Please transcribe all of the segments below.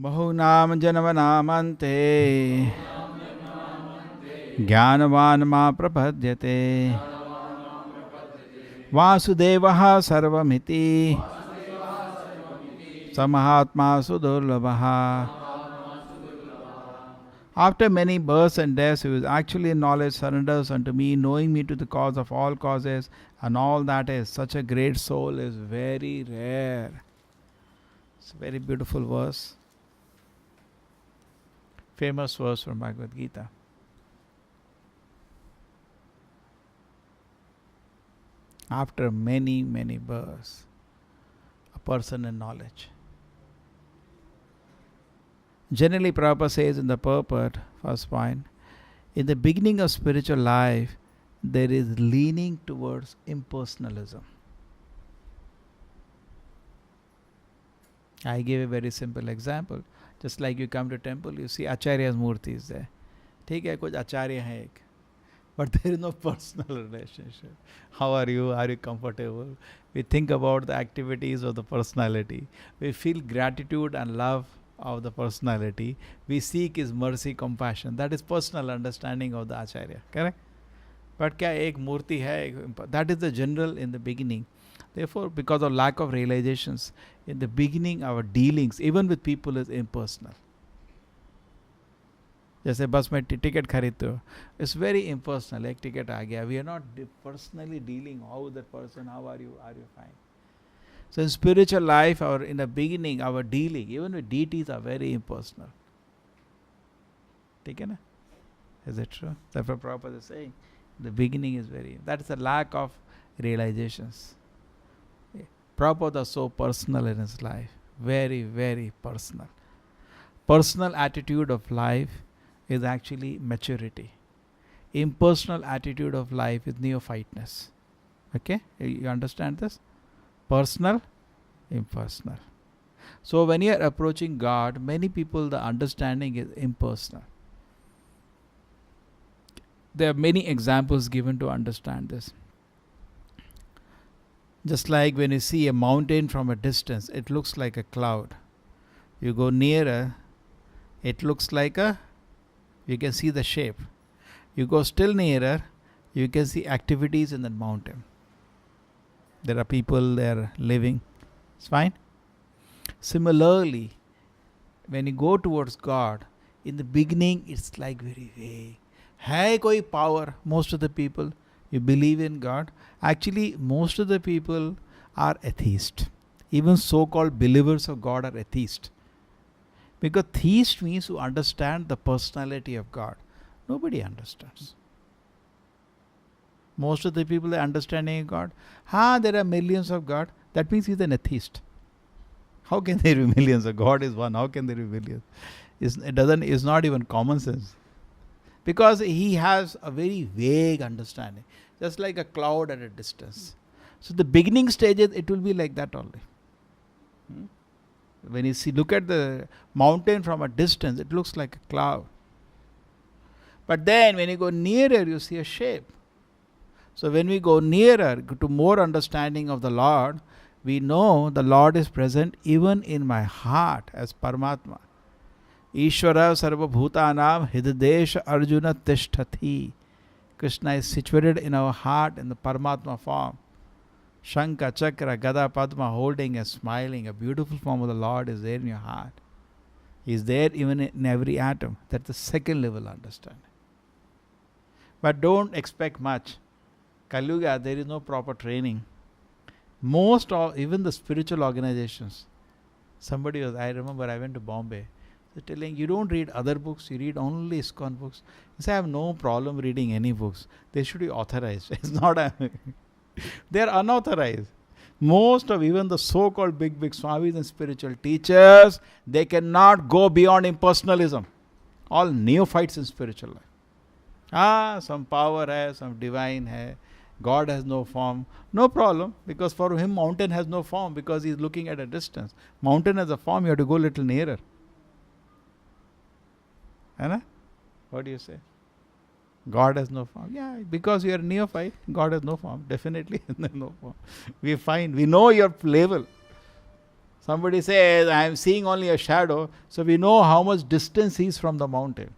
बहुनाम जन्मनामन्ते ज्ञानवान् मा प्रपद्यते वासुदेवः सर्वमिति स महात्मा सुदुर्लभः. After many births and deaths, who is actually in knowledge surrenders unto me, knowing me to the cause of all causes, and all that is. Such a great soul is very rare. It's a very beautiful verse. Famous verse from Bhagavad Gita. After many, many births, a person in knowledge. Generally, Prabhupada says in the purport, first point, in the beginning of spiritual life, there is leaning towards impersonalism. I give a very simple example. Just like you come to temple, you see Acharya's murti is there. ठीक है, कुछ आचार्य हैं एक, but there is no personal relationship. How are you? Are you comfortable? We think about the activities of the personality. We feel gratitude and love of the personality. We seek his mercy, compassion. That is personal understanding of the Acharya. Correct? But क्या एक मूर्ति है? That is the general in the beginning. Therefore, because of lack of realizations, in the beginning our dealings, even with people, is impersonal. जैसे बस में ticket खरीदते हो, it's very impersonal. एक ticket आ गया, we are not personally dealing. How is that person? How are you? Are you fine? So in spiritual life, or in the beginning, our dealing, even with deities, are very impersonal. ठीक है ना? Is it true? That's what Prabhupada is saying. The beginning is very. That is a lack of realizations. Prabhupada was so personal in his life. Very, very personal. Personal attitude of life is actually maturity. Impersonal attitude of life is neophyteness. Okay? You understand this? Personal, impersonal. So when you are approaching God, many people, the understanding is impersonal. There are many examples given to understand this. Just like when you see a mountain from a distance, it looks like a cloud. You go nearer, it looks like you can see the shape. You go still nearer, you can see activities in that mountain. There are people there living. It's fine. Similarly, when you go towards God, in the beginning it's like very vague. Hai koi power, most of the people, you believe in God. Actually, most of the people are atheist. Even so-called believers of God are atheist. Because theist means to understand the personality of God. Nobody understands. Most of the people are understanding God. There are millions of God. That means he's an atheist. How can there be millions? God is one. How can there be millions? It's not even common sense. Because he has a very vague understanding. Just like a cloud at a distance. So the beginning stages, it will be like that only. When you look at the mountain from a distance, it looks like a cloud. But then when you go nearer, you see a shape. So when we go nearer to more understanding of the Lord, we know the Lord is present even in my heart as Paramatma. Ishvara sarva bhutanam hridesha arjuna tishtati. Krishna is situated in our heart in the Paramatma form. Shankha, Chakra, Gada, Padma, holding and smiling. A beautiful form of the Lord is there in your heart. He is there even in every atom. That's the second level understanding. But don't expect much. Kalyuga, there is no proper training. Even the spiritual organizations. I remember I went to Bombay. They're telling, you don't read other books, you read only ISKCON books. I say, I have no problem reading any books. They should be authorized. It's not they are unauthorized. Most of even the so-called big Swamis and spiritual teachers, they cannot go beyond impersonalism. All neophytes in spiritual life. Some power hai, some divine hai. God has no form. No problem, because for him mountain has no form, because he is looking at a distance. Mountain has a form, you have to go a little nearer. Anna? What do you say? God has no form. Yeah, because you are neophyte, God has no form. Definitely no form. We find, we know your level. Somebody says, I am seeing only a shadow, so we know how much distance he is from the mountain.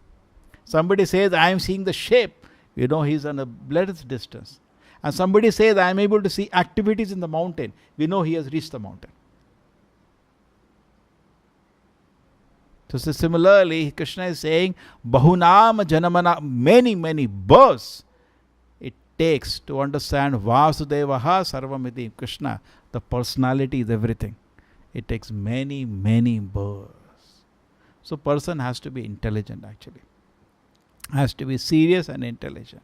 Somebody says, I am seeing the shape, we know he is on a blurred distance. And somebody says, I am able to see activities in the mountain, we know he has reached the mountain. So similarly, Krishna is saying, Bahunam Janamana, many births it takes to understand Vasudevaha Sarvamiti. Krishna, the personality is everything. It takes many births. So person has to be intelligent actually. Has to be serious and intelligent.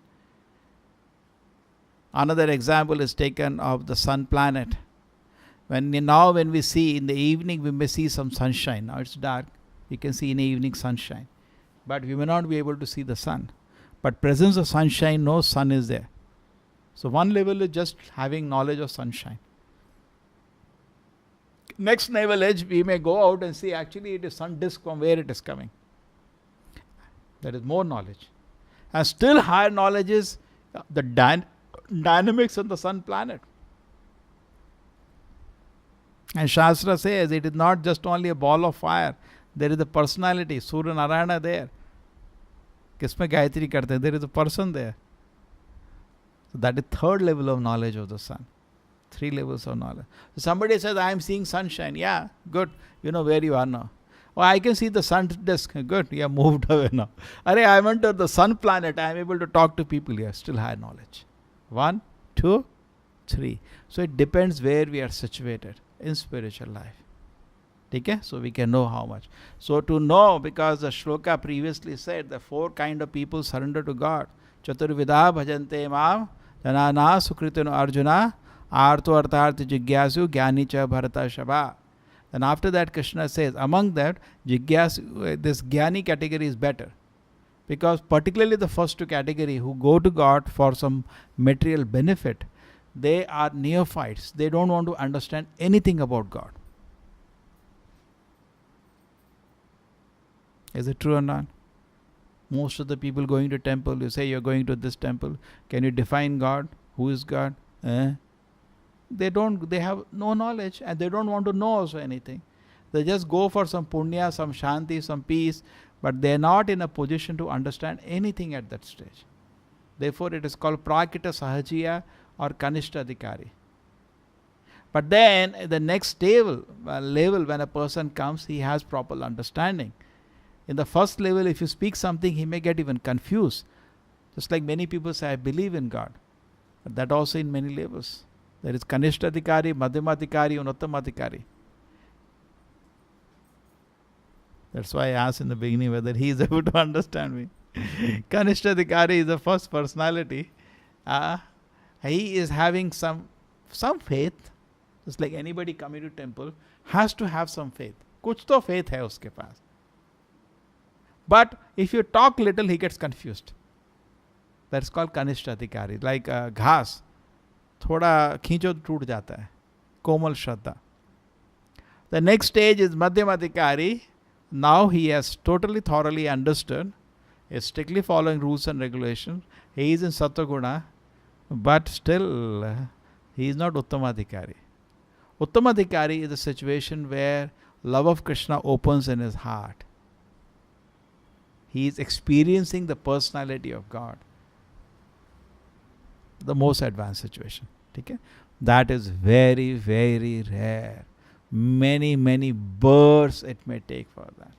Another example is taken of the sun planet. When we see in the evening, we may see some sunshine. Now it's dark. You can see in the evening sunshine. But we may not be able to see the sun. But presence of sunshine, no sun is there. So one level is just having knowledge of sunshine. Next level is we may go out and see actually it is sun disk from where it is coming. There is more knowledge. And still higher knowledge is the dynamics of the sun planet. And Shastra says it is not just only a ball of fire. There is a personality, Surya Narayana there. Kisme Gayatri karte, there is a person there. So that is third level of knowledge of the sun. 3 levels of knowledge. So somebody says, I am seeing sunshine. Yeah, good. You know where you are now. Oh, I can see the sun disk. Good. You have moved away now. I am under the sun planet. I am able to talk to people here. Still high knowledge. 1, 2, 3. So it depends where we are situated in spiritual life. Okay? So we can know how much. So to know, because the shloka previously said the 4 kind of people surrender to God. Chaturvidha bhajante mam janana sukritino arjuna arto artharthi jigyasu gyani cha bharata shaba. Then after that Krishna says, among that jigyasu, this gyani category is better. Because particularly the first 2 category who go to God for some material benefit, they are neophytes. They don't want to understand anything about God. Is it true or not? Most of the people going to temple, you say you're going to this temple. Can you define God? Who is God? They have no knowledge and they don't want to know also anything. They just go for some punya, some shanti, some peace, but they are not in a position to understand anything at that stage. Therefore, it is called prakita sahajiya or kanishta adhikari. But then the next level when a person comes, he has proper understanding. In the first level, if you speak something, he may get even confused. Just like many people say, I believe in God. But that also in many levels. There is Kanishta Adhikari, Madhyama Adhikari, and Uttama Adhikari. That's why I asked in the beginning whether he is able to understand me. Kanishthadikari is the first personality. He is having some faith. Just like anybody coming to temple has to have some faith. कुछ तो faith है उसके पास. But if you talk little, he gets confused. That's called Kanishthadikari. Like घास, थोड़ा खींचो तो टूट जाता है. Komal Shraddha. The next stage is Madhyamadikari. Now he has totally thoroughly understood. He is strictly following rules and regulations. He is in Sattva-guna, but still he is not Uttamadikari. Uttamadikari is a situation where love of Krishna opens in his heart. He is experiencing the personality of God. The most advanced situation. Okay? That is very, very rare. Many, many births it may take for that.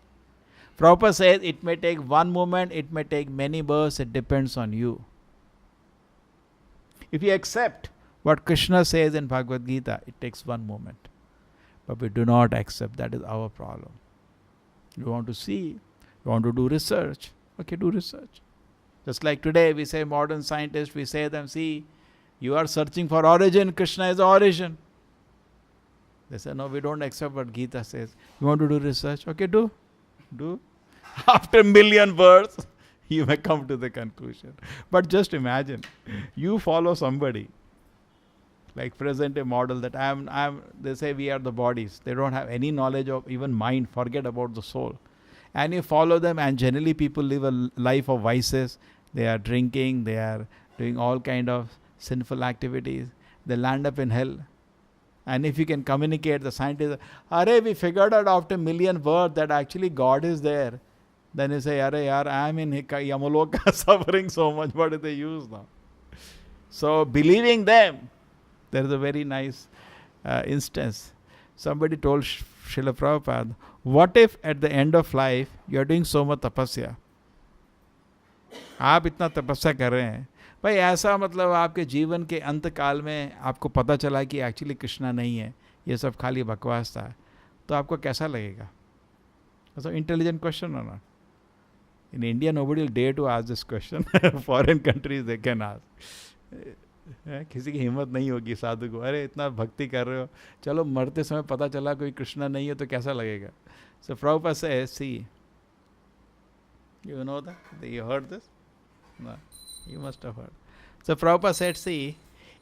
Prabhupada says it may take one moment, it may take many births, it depends on you. If you accept what Krishna says in Bhagavad Gita, it takes one moment. But we do not accept, that is our problem. You want to see, you want to do research, okay, do research. Just like today we say modern scientists, we say them, see, you are searching for origin, Krishna is the origin. They say, no, we don't accept what Gita says. You want to do research? Okay, do. After million births, you may come to the conclusion. But just imagine, you follow somebody, like present a model that they say we are the bodies. They don't have any knowledge of even mind, forget about the soul. And you follow them, and generally people live a life of vices. They are drinking, they are doing all kind of sinful activities. They land up in hell. And if you can communicate, the scientists, we figured out after million births that actually God is there. Then you say, I am in Yamaloka suffering so much. What do they use now? So believing them, there is a very nice instance. Somebody told Srila Prabhupada, what if at the end of life you are doing so much tapasya? आप इतना तपस्या कर रहे हैं, भाई ऐसा मतलब आपके जीवन के अंत काल में आपको पता चला कि एक्चुअली कृष्णा नहीं है, ये सब खाली बकवास था, तो आपको कैसा लगेगा? So intelligent question or not? In India, nobody will dare to ask this question. Foreign countries they can ask. किसी की हिम्मत नहीं होगी साधु को, अरे इतना भक्ति कर रहे हो, चलो मरते समय पता चला कोई कृष्णा नहीं है तो कैसा लगेगा? So Prabhupada says, see, you know that? You heard this? No, you must have heard. So Prabhupada said, see,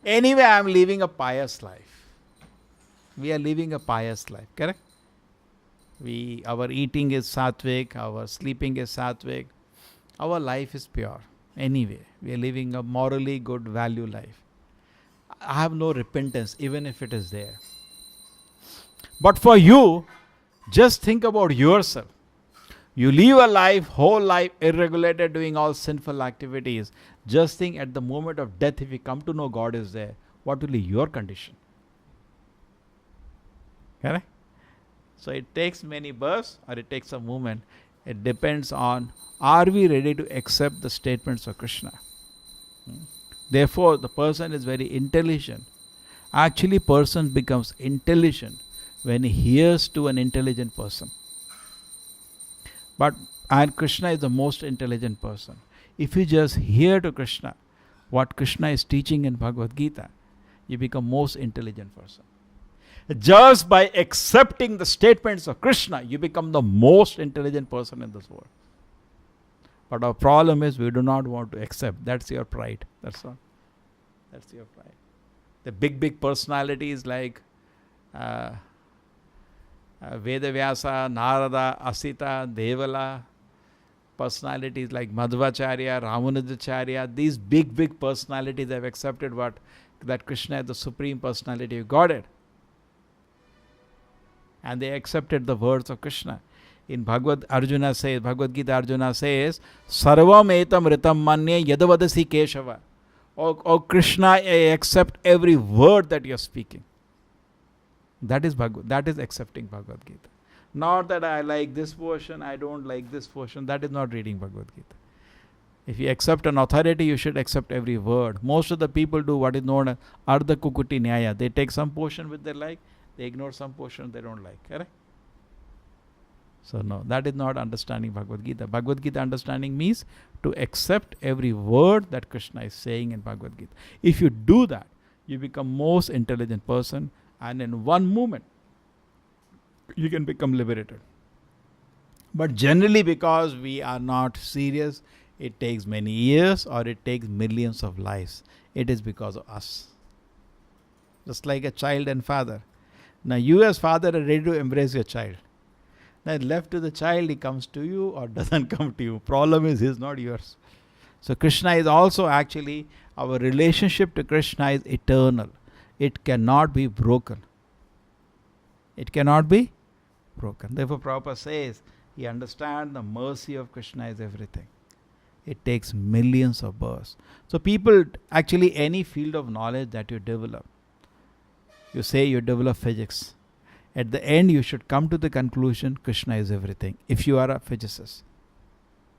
anyway I am living a pious life. We are living a pious life, correct? Our eating is sattvic, our sleeping is sattvic, our life is pure. Anyway, we are living a morally good value life. I have no repentance, even if it is there. But for you, just think about yourself. You live a life, whole life, irregulated, doing all sinful activities. Just think at the moment of death, if you come to know God is there, what will be your condition? Correct? So it takes many births or it takes a moment. It depends on, are we ready to accept the statements of Krishna? Therefore, the person is very intelligent. Actually, person becomes intelligent when he hears to an intelligent person. And Krishna is the most intelligent person. If you just hear to Krishna, what Krishna is teaching in Bhagavad Gita, you become most intelligent person. Just by accepting the statements of Krishna, you become the most intelligent person in this world. But our problem is we do not want to accept. That's your pride. That's all. That's your pride. The big personalities like Vedavyasa, Narada, Asita, Devala, personalities like Madhvacharya, Ramanujacharya, these big personalities have accepted that Krishna is the supreme personality of Godhead. And they accepted the words of Krishna. In Bhagavad Gita, Arjuna says, Sarvam etam ritam manye yadavadasi Keshava. Oh Krishna, I accept every word that you are speaking. That is accepting Bhagavad Gita. Not that I like this portion, I don't like this portion. That is not reading Bhagavad Gita. If you accept an authority, you should accept every word. Most of the people do what is known as Ardha Kukuti Nyaya. They take some portion which they like, they ignore some portion they don't like. Correct? So no, that is not understanding Bhagavad Gita. Bhagavad Gita understanding means to accept every word that Krishna is saying in Bhagavad Gita. If you do that, you become most intelligent person, and in one moment you can become liberated. But generally, because we are not serious, it takes many years or it takes millions of lives. It is because of us. Just like a child and father. Now you as father are ready to embrace your child. Now left to the child, he comes to you or doesn't come to you. Problem is, he's not yours. So Krishna is also actually, our relationship to Krishna is eternal. It cannot be broken. It cannot be broken. Therefore Prabhupada says, he understands the mercy of Krishna is everything. It takes millions of births. So people, actually any field of knowledge that you develop, you say you develop physics. At the end you should come to the conclusion Krishna is everything. If you are a physicist,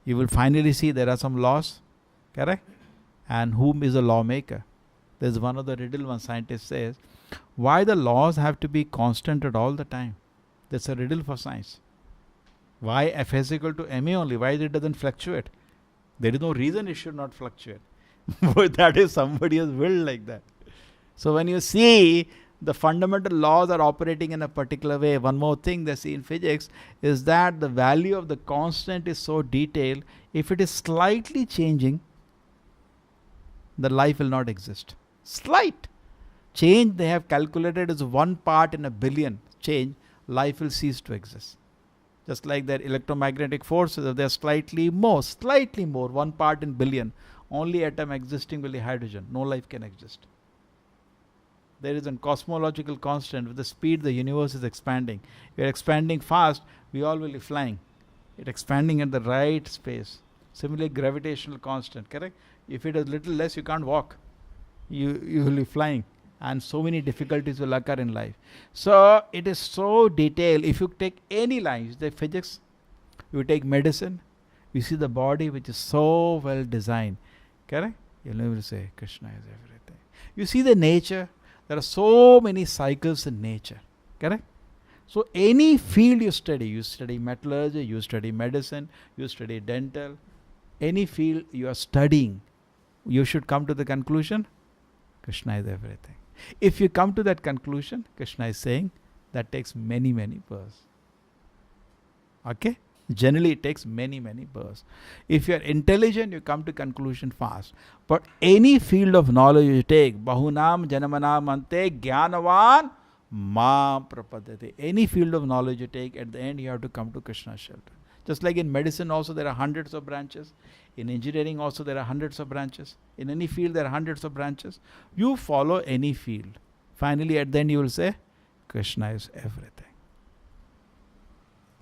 you will finally see there are some laws, correct? And whom is a lawmaker? There's one of the riddle one scientist says, why the laws have to be constant at all the time? That's a riddle for science. Why F is equal to ma only? Why it doesn't fluctuate? There is no reason it should not fluctuate. But that is somebody has willed like that. So when you see the fundamental laws are operating in a particular way, one more thing they see in physics is that the value of the constant is so detailed, if it is slightly changing, the life will not exist. Slight change they have calculated is 1 part in a billion change, life will cease to exist. Just like their electromagnetic forces, if they are slightly more, 1 part in billion, only atom existing will be hydrogen. No life can exist. There is a cosmological constant. With the speed the universe is expanding, we are expanding fast, we all will be flying. It expanding at the right space. Similarly, gravitational constant, correct? If it is little less, you can't walk. You will be flying. And so many difficulties will occur in life. So it is so detailed. If you take any line, you take physics, you take medicine, you see the body which is so well designed, correct? You'll never say Krishna is everything. You see the nature, there are so many cycles in nature, correct? So any field you study metallurgy, you study medicine, you study dental, any field you are studying, you should come to the conclusion, Krishna is everything. If you come to that conclusion, Krishna is saying, that takes many, many births. Okay? Generally it takes many, many births. If you are intelligent, you come to conclusion fast. But any field of knowledge you take, Bahunam Janamanam Ante Jnanavan Ma Prapadate. Any field of knowledge you take, at the end you have to come to Krishna's shelter. Just like in medicine also there are hundreds of branches. In engineering also there are hundreds of branches. In any field there are hundreds of branches. You follow any field. Finally at the end you will say, Krishna is everything.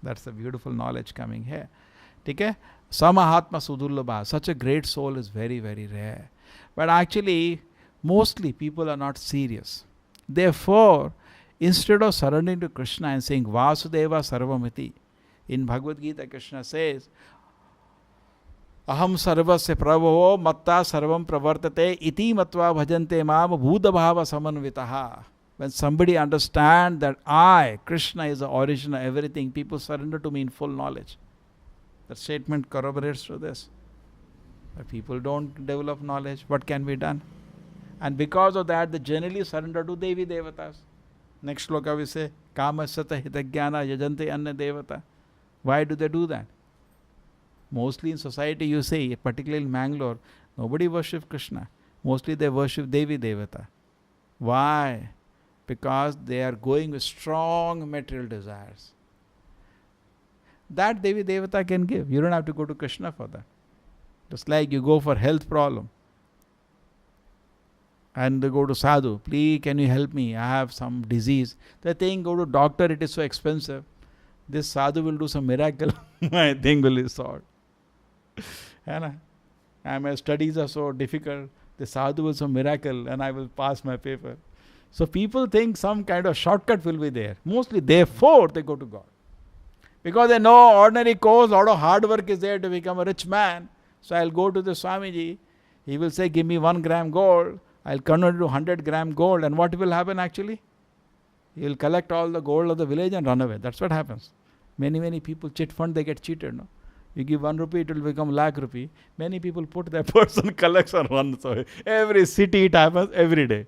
That's the beautiful knowledge coming here. Okay? Samahatma Sudurlabha. Such a great soul is very, very rare. But actually, mostly people are not serious. Therefore, instead of surrendering to Krishna and saying Vasudeva Sarvamiti, in Bhagavad Gita, Krishna says, Aham sarvasya prabhavo matta sarvam pravartate iti matva bhajante mam bhudabhava samanvitaha. When somebody understands that I, Krishna, is the origin of everything, people surrender to me in full knowledge. That statement corroborates to this. But people don't develop knowledge. What can be done? And because of that, they generally surrender to Devi Devatas. Next sloka we say, Kama Sata Hitagyana Yajante Anna Devata. Why do they do that? Mostly in society you say, particularly in Mangalore, nobody worships Krishna. Mostly they worship Devi Devata. Why? Because they are going with strong material desires. That Devi Devata can give. You don't have to go to Krishna for that. Just like you go for health problem and they go to sadhu, please can you help me? I have some disease. They think go to doctor, it is so expensive. This sadhu will do some miracle. My thing will be solved. And my studies are so difficult. The sadhu will do some miracle and I will pass my paper. So people think some kind of shortcut will be there. Mostly, therefore, they go to God. Because they know ordinary course, a lot of hard work is there to become a rich man. So I'll go to the Swamiji. He will say, give me 1 gram gold. I'll convert it to 100 gram gold. And what will happen actually? He will collect all the gold of the village and run away. That's what happens. Many people chit fund, they get cheated. No? You give 1 rupee, it will become lakh rupee. Many people put their person collects on one. So every city it happens every day.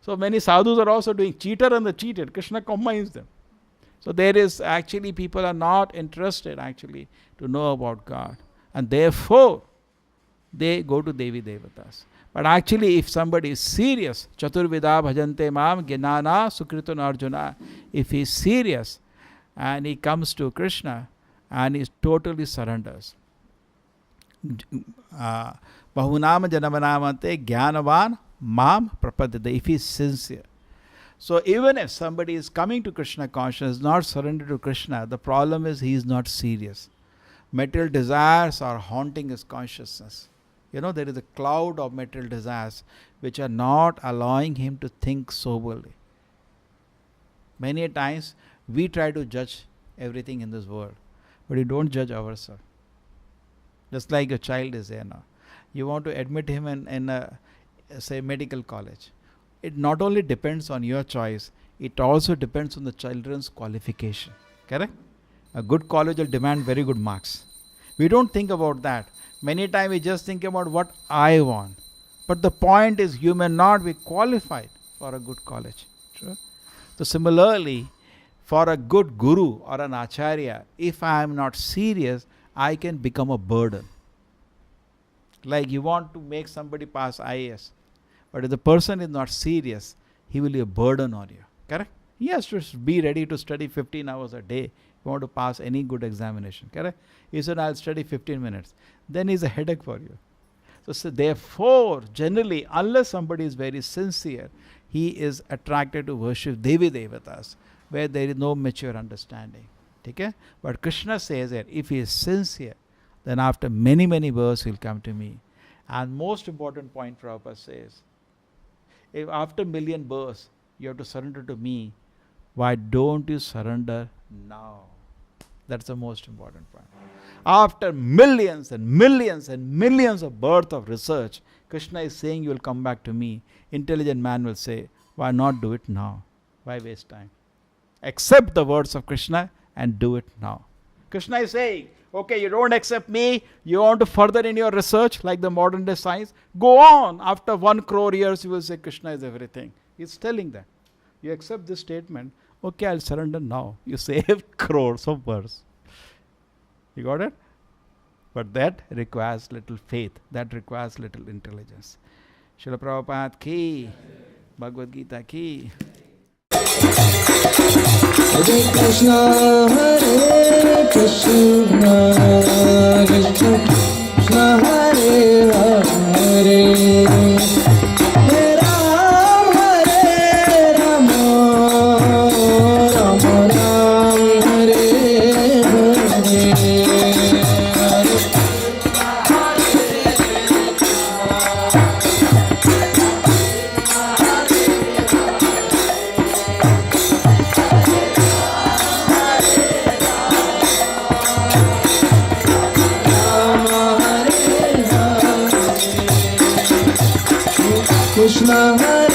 So many sadhus are also doing cheater and the cheated. Krishna combines them. So there is actually, people are not interested actually to know about God. And therefore, they go to Devi Devatas. But actually, if somebody is serious, Chaturvida bhajante mam gnana sukritun arjuna, if he is serious and he comes to Krishna and he totally surrenders. Bahunam janamanamante jnanavan mam prapadate, if he is sincere. So even if somebody is coming to Krishna consciousness, not surrendered to Krishna, the problem is he is not serious. Material desires are haunting his consciousness. There is a cloud of material desires which are not allowing him to think soberly. Many times we try to judge everything in this world, but we don't judge ourselves. Just like a child is there now. You want to admit him in a, say, medical college. It not only depends on your choice, it also depends on the children's qualification. Correct? A good college will demand very good marks. We don't think about that. Many times we just think about what I want. But the point is, you may not be qualified for a good college. True? So similarly, for a good guru or an acharya, if I am not serious, I can become a burden. Like you want to make somebody pass IAS, but if the person is not serious, he will be a burden on you. Correct? He has to be ready to study 15 hours a day. You want to pass any good examination. Correct? He said, I'll study 15 minutes. Then he's a headache for you. So therefore, generally, unless somebody is very sincere, he is attracted to worship Devi Devatas, where there is no mature understanding. Okay? But Krishna says that if he is sincere, then after many births he'll come to me. And most important point Prabhupada says, if after million births you have to surrender to me, why don't you surrender now? That's the most important point. After millions and millions and millions of birth of research, Krishna is saying you will come back to me. Intelligent man will say, why not do it now? Why waste time? Accept the words of Krishna and do it now. Krishna is saying, okay, you don't accept me, you want to further in your research like the modern day science, go on. After 1 crore years you will say Krishna is everything. He's telling that. You accept this statement, okay, I'll surrender now. You save crores of births. You got it? But that requires little faith. That requires little intelligence. Srila Prabhupada ki, Bhagavad Gita ki. Hare Krishna, Hare Krishna, Krishna Krishna, Hare Hare, Hare Ram, Hare Rama, Rama Ram, Hare Hare. Krishna Hare